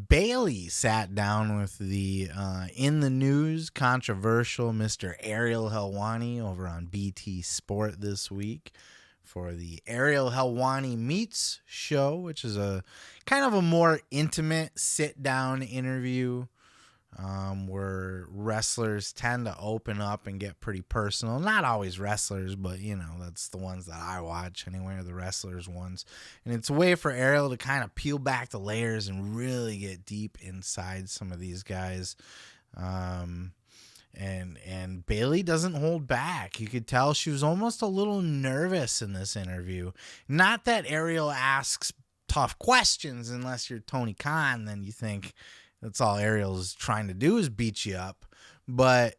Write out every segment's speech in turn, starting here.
Bayley sat down with the in the news controversial Mr. Ariel Helwani over on BT Sport this week for the Ariel Helwani Meets show, which is a kind of a more intimate sit-down interview where wrestlers tend to open up and get pretty personal. Not always wrestlers, but, that's the ones that I watch anyway, are the wrestlers ones. And it's a way for Ariel to kind of peel back the layers and really get deep inside some of these guys. And Bayley doesn't hold back. You could tell she was almost a little nervous in this interview. Not that Ariel asks tough questions unless you're Tony Khan, then you think that's all Ariel's trying to do is beat you up. But,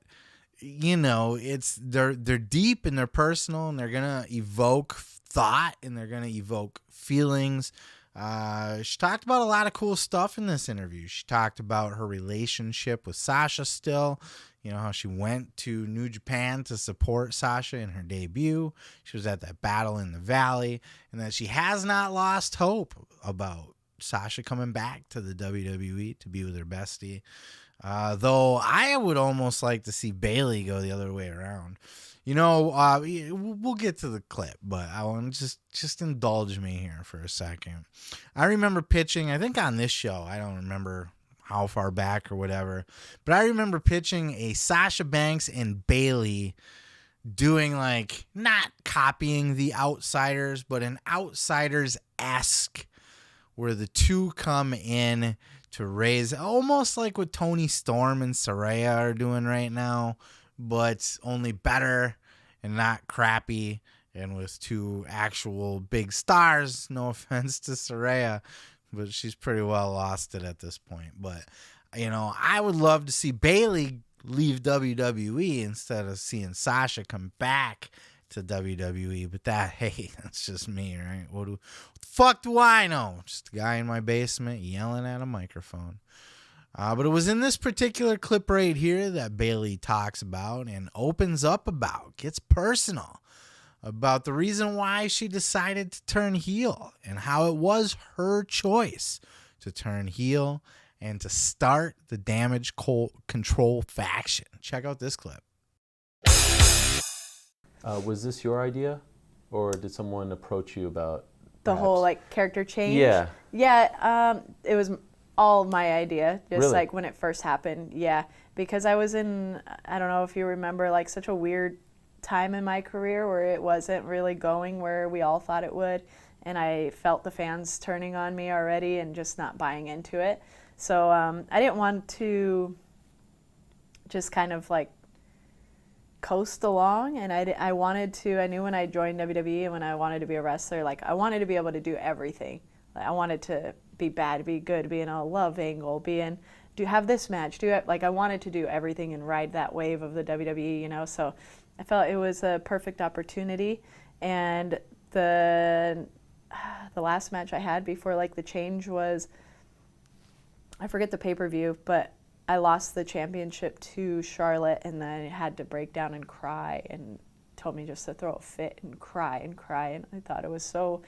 they're deep and they're personal and they're going to evoke thought and they're going to evoke feelings. She talked about a lot of cool stuff in this interview. She talked about her relationship with Sasha still, how she went to New Japan to support Sasha in her debut. She was at that Battle in the Valley, and that she has not lost hope about Sasha coming back to the WWE to be with her bestie. Though I would almost like to see Bayley go the other way around. We'll get to the clip, but I want to just indulge me here for a second. I remember pitching, I think on this show, I don't remember how far back or whatever, but I remember pitching a Sasha Banks and Bayley doing not copying the Outsiders, but an Outsiders-esque where the two come in to raise, almost like what Tony Storm and Saraya are doing right now, but only better and not crappy, and with two actual big stars. No offense to Saraya, but she's pretty well lost it at this point. But, I would love to see Bayley leave WWE instead of seeing Sasha come back to WWE. But that's just me, right? What the fuck do I know? Just a guy in my basement yelling at a microphone. But it was in this particular clip right here that Bayley talks about and opens up about, gets personal about the reason why she decided to turn heel and how it was her choice to turn heel and to start the Damage Control faction. Check out this clip. Was this your idea, or did someone approach you about the whole character change? Yeah. Yeah, it was all my idea, just Really? when it first happened. Yeah, because I was in, I don't know if you remember, such a weird time in my career where it wasn't really going where we all thought it would, and I felt the fans turning on me already and just not buying into it. So I didn't want to just kind of coast along, and I wanted to, I knew when I joined WWE and when I wanted to be a wrestler, I wanted to be able to do everything. I wanted to be bad, be good, be in a love angle, have this match, I wanted to do everything and ride that wave of the WWE, so I felt it was a perfect opportunity. And the last match I had before the change was, I forget the pay-per-view, but I lost the championship to Charlotte, and then I had to break down and cry, and told me just to throw a fit and cry, and I thought it was so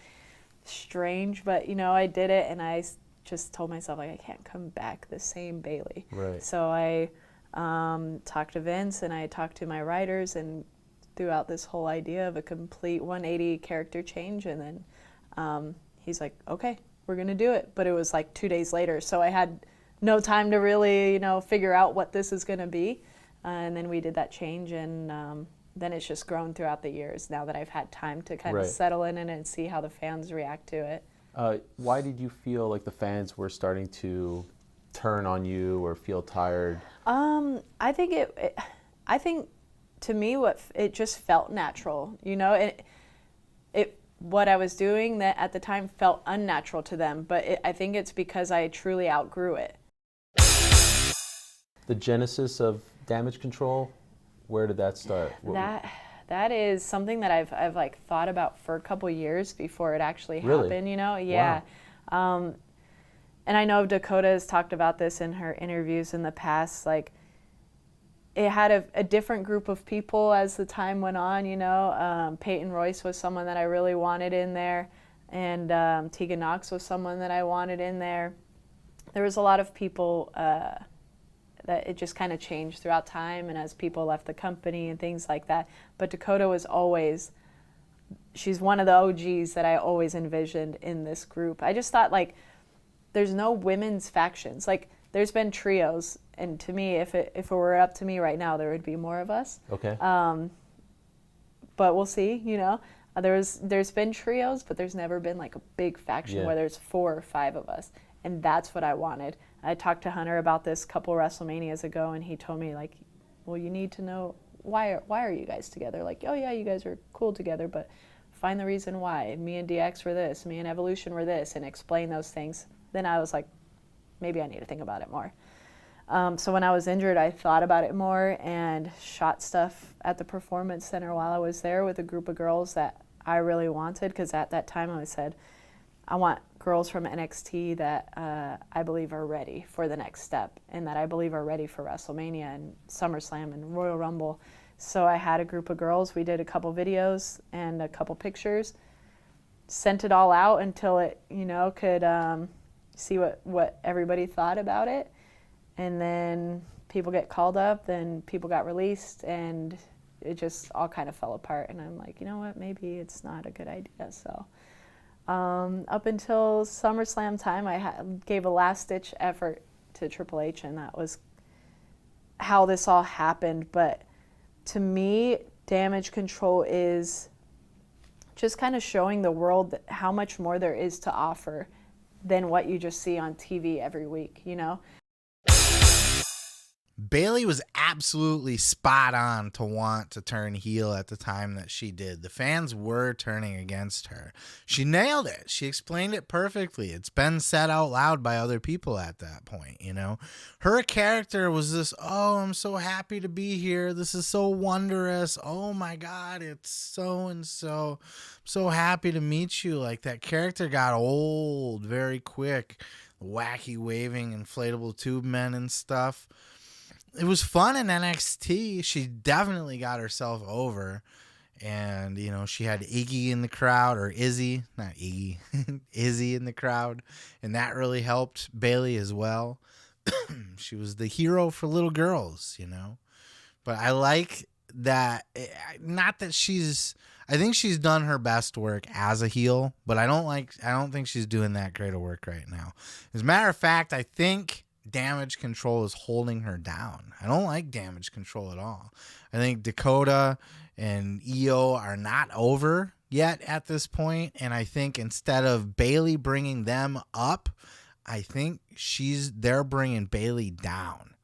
strange, but I did it, and I just told myself I can't come back the same Bayley. Right. So I talked to Vince and I talked to my writers and threw out this whole idea of a complete 180 character change, and then he's like, okay, we're gonna do it. But it was 2 days later, so I had no time to really figure out what this is gonna be, and then we did that change, and then it's just grown throughout the years now that I've had time to kind of settle in it and see how the fans react to it. Why did you feel like the fans were starting to turn on you or feel tired? I think to me it just felt natural, what I was doing that at the time felt unnatural to them, but I think it's because I truly outgrew it. The genesis of Damage Control, where did that start? That is something that I've thought about for a couple years before it actually Really? happened, Yeah. Wow. And I know Dakota has talked about this in her interviews in the past, it had a different group of people as the time went on, Peyton Royce was someone that I really wanted in there, and Tegan Knox was someone that I wanted in there. there was a lot of people that it just kind of changed throughout time and as people left the company and things like that. But Dakota was always, she's one of the OGs that I always envisioned in this group. I just thought, like, there's no women's factions. Like, there's been trios, and to me, if it were up to me right now, there would be more of us. Okay. But we'll see, you know. There's been trios, but there's never been like a big faction where there's 4 or 5 of us, and that's what I wanted. I talked to Hunter about this a couple WrestleManias ago, and he told me, like, well, you need to know why are you guys together? Like, oh yeah, you guys are cool together, but find the reason why. Me and DX were this, me and Evolution were this, and explain those things. Then I was like, maybe I need to think about it more. So when I was injured, I thought about it more and shot stuff at the Performance Center while I was there with a group of girls that I really wanted, because at that time I said, I want girls from NXT that I believe are ready for the next step, and that I believe are ready for WrestleMania and SummerSlam and Royal Rumble. So I had a group of girls. We did a couple videos and a couple pictures, sent it all out until it, you know, could see what everybody thought about it. And then people get called up, then people got released, and it just all kind of fell apart. And I'm like, you know what, maybe it's not a good idea. So up until SummerSlam time, I gave a last-ditch effort to Triple H, and that was how this all happened. But to me, Damage Control is just kind of showing the world how much more there is to offer than what you just see on TV every week, you know? Bayley was absolutely spot on to want to turn heel at the time that she did. The fans were turning against her. She nailed it. She explained it perfectly. It's been said out loud by other people at that point, you know. Her character was this, oh, I'm so happy to be here. This is so wondrous. Oh my God, it's so and so. I'm so happy to meet you. Like, that character got old very quick. Wacky waving inflatable tube men and stuff. It was fun in NXT. She definitely got herself over. And, you know, she had Iggy in the crowd, or Izzy, not Iggy, Izzy in the crowd. And that really helped Bayley as well. She was the hero for little girls, you know. But I like that, not that I think she's done her best work as a heel, but I don't think she's doing that great of work right now. As a matter of fact, I think Damage Control is holding her down. I don't like Damage Control at all. I think Dakota and Io are not over yet at this point, and I think instead of Bayley bringing them up, I think they're bringing Bayley down.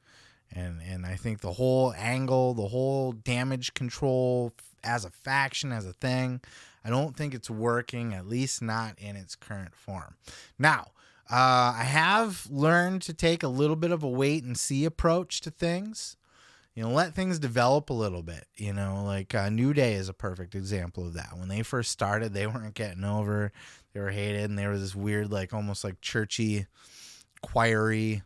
And I think the whole angle, the whole Damage Control as a faction, as a thing, I don't think it's working, at least not in its current form. Now, I have learned to take a little bit of a wait and see approach to things. You know, let things develop a little bit. You know, like New Day is a perfect example of that. When they first started, they weren't getting over. They were hated, and they were this weird, like almost like churchy, choiry.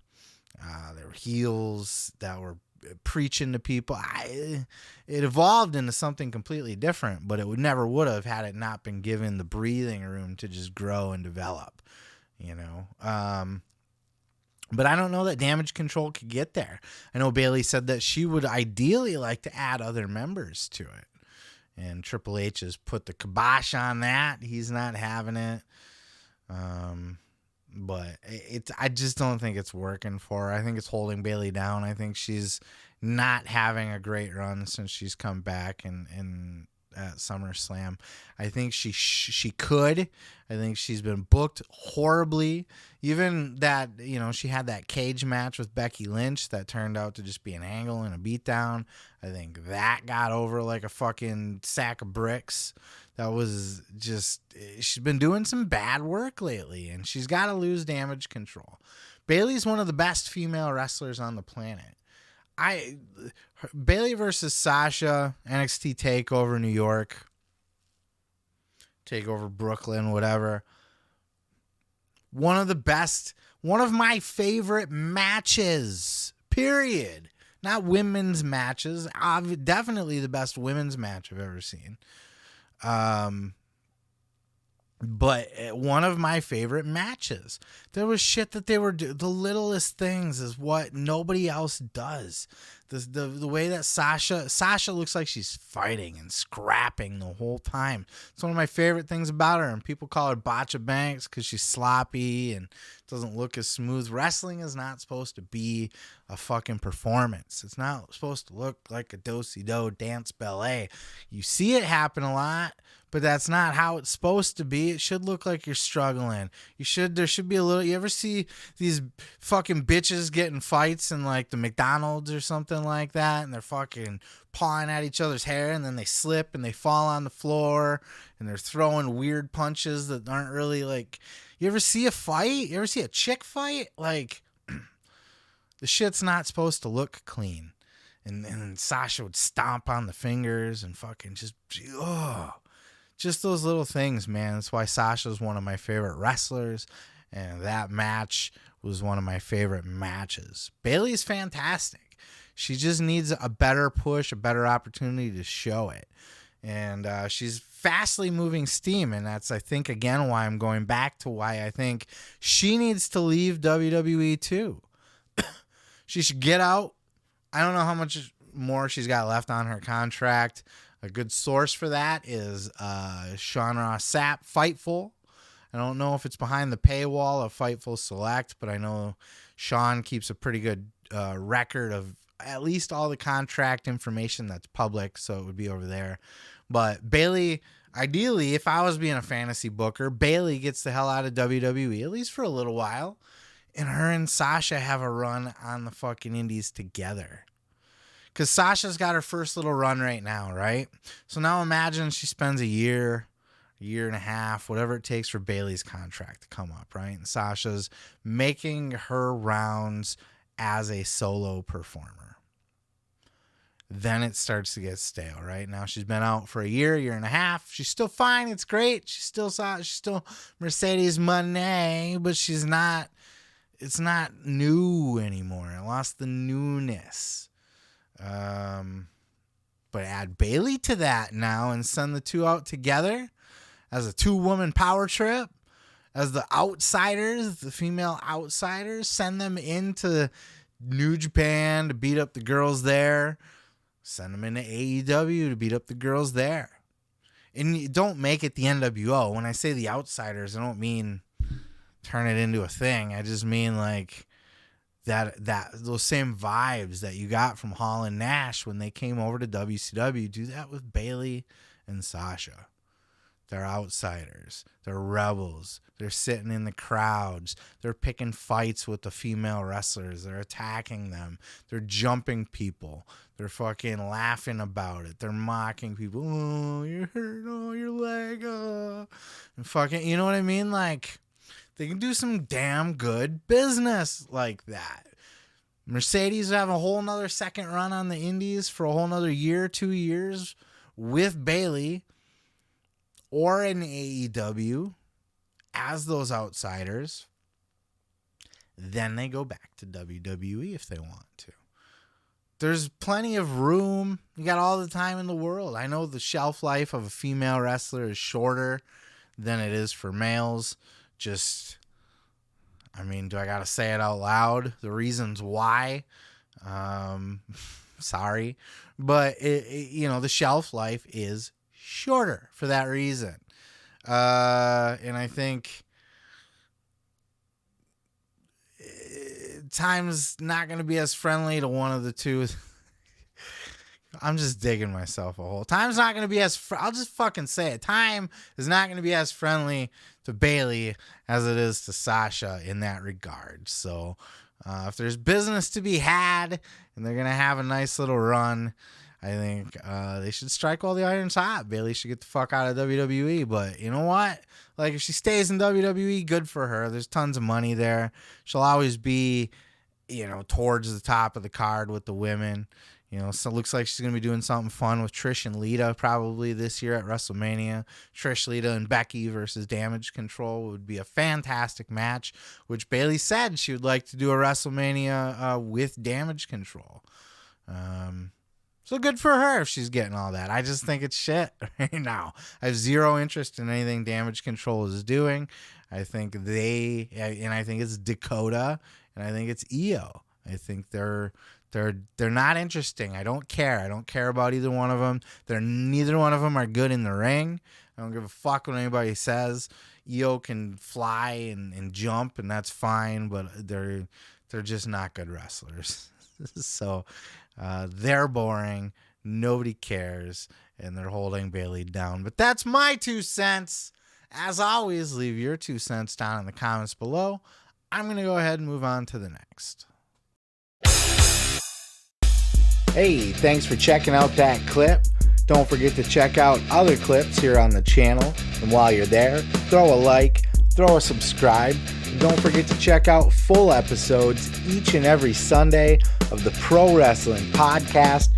There were heels that were preaching to people. It evolved into something completely different, but it never would have had it not been given the breathing room to just grow and develop. You know, but I don't know that Damage Control could get there. I know Bayley said that she would ideally like to add other members to it, and Triple H has put the kibosh on that. He's not having it. But I just don't think it's working for her. I think it's holding Bayley down. I think she's not having a great run since she's come back and at SummerSlam. I think she could. I think she's been booked horribly. Even that, you know, she had that cage match with Becky Lynch that turned out to just be an angle and a beatdown. I think that got over like a fucking sack of bricks. That was just, she's been doing some bad work lately, and she's got to lose Damage Control. Bayley's one of the best female wrestlers on the planet. Bayley versus Sasha, NXT TakeOver New York, TakeOver Brooklyn, whatever. One of my favorite matches, period. Not women's matches. Definitely the best women's match I've ever seen. But one of my favorite matches, there was shit that they were the littlest things is what nobody else does. The way that Sasha looks like she's fighting and scrapping the whole time. It's one of my favorite things about her. And people call her Botcha Banks because she's sloppy and doesn't look as smooth. Wrestling is not supposed to be a fucking performance. It's not supposed to look like a do-si-do dance ballet. You see it happen a lot, but that's not how it's supposed to be. It should look like you're struggling. There should be a little, you ever see these fucking bitches getting fights in like the McDonald's or something like that, and they're fucking pawing at each other's hair, and then they slip and they fall on the floor, and they're throwing weird punches that aren't really like, you ever see a fight? You ever see a chick fight? Like, the shit's not supposed to look clean. And Sasha would stomp on the fingers and fucking just those little things, man. That's why Sasha's one of my favorite wrestlers, and that match was one of my favorite matches. Bayley's fantastic. She just needs a better push, a better opportunity to show it. And she's fastly moving steam, and that's, I think, again, why I'm going back to why I think she needs to leave WWE too. She should get out. I don't know how much more she's got left on her contract. A good source for that is Sean Ross Sapp, Fightful. I don't know if it's behind the paywall of Fightful Select, but I know Sean keeps a pretty good record of at least all the contract information that's public, so it would be over there. But Bayley, ideally, if I was being a fantasy booker, Bayley gets the hell out of WWE, at least for a little while, and her and Sasha have a run on the fucking indies together. Because Sasha's got her first little run right now, right? So now imagine she spends a year and a half, whatever it takes for Bayley's contract to come up, right? And Sasha's making her rounds as a solo performer. Then it starts to get stale, right? Now she's been out for a year and a half. She's still fine. It's great. She's still Mercedes Moné, but it's not new anymore. It lost the newness. But add Bayley to that now and send the two out together as a 2-woman power trip, as the outsiders, the female outsiders, send them into New Japan to beat up the girls there, send them into AEW to beat up the girls there. And you don't make it the NWO. When I say the outsiders, I don't mean turn it into a thing. I just mean like that those same vibes that you got from Hall and Nash when they came over to WCW. Do that with Bayley and Sasha. They're outsiders. They're rebels. They're sitting in the crowds. They're picking fights with the female wrestlers. They're attacking them. They're jumping people. They're fucking laughing about it. They're mocking people. Oh, you're hurt. Oh, your leg. Oh. And fucking, you know what I mean? Like, they can do some damn good business like that. Mercedes have a whole nother second run on the indies for a whole nother year, 2 years with Bayley or in AEW as those outsiders. Then they go back to WWE if they want to. There's plenty of room. You got all the time in the world. I know the shelf life of a female wrestler is shorter than it is for males. Just, I mean, do I got to say it out loud? The reasons why? Sorry. But, the shelf life is shorter for that reason. And I think time's not going to be as friendly to one of the two. I'm just digging myself a hole. Time's not going to be I'll just fucking say it. Time is not going to be as friendly to Bayley as it is to Sasha in that regard. So if there's business to be had and they're going to have a nice little run, I think they should strike while the iron's hot. Bayley should get the fuck out of WWE. But you know what? Like, if she stays in WWE, good for her. There's tons of money there. She'll always be, towards the top of the card with the women. So it looks like she's going to be doing something fun with Trish and Lita probably this year at WrestleMania. Trish, Lita, and Becky versus Damage Control would be a fantastic match, which Bayley said she would like to do a WrestleMania with Damage Control. So good for her if she's getting all that. I just think it's shit right now. I have zero interest in anything Damage Control is doing. I think I think it's Dakota, and I think it's Io. I think they're not interesting. I don't care. I don't care about either one of them. Neither one of them are good in the ring. I don't give a fuck what anybody says. Io can fly and jump, and that's fine, but they're just not good wrestlers. So they're boring. Nobody cares, and they're holding Bayley down. But that's my 2 cents. As always, leave your 2 cents down in the comments below. I'm going to go ahead and move on to the next. Hey, thanks for checking out that clip. Don't forget to check out other clips here on the channel. And while you're there, throw a like, throw a subscribe. And don't forget to check out full episodes each and every Sunday of the Pro Wrestling Podcast.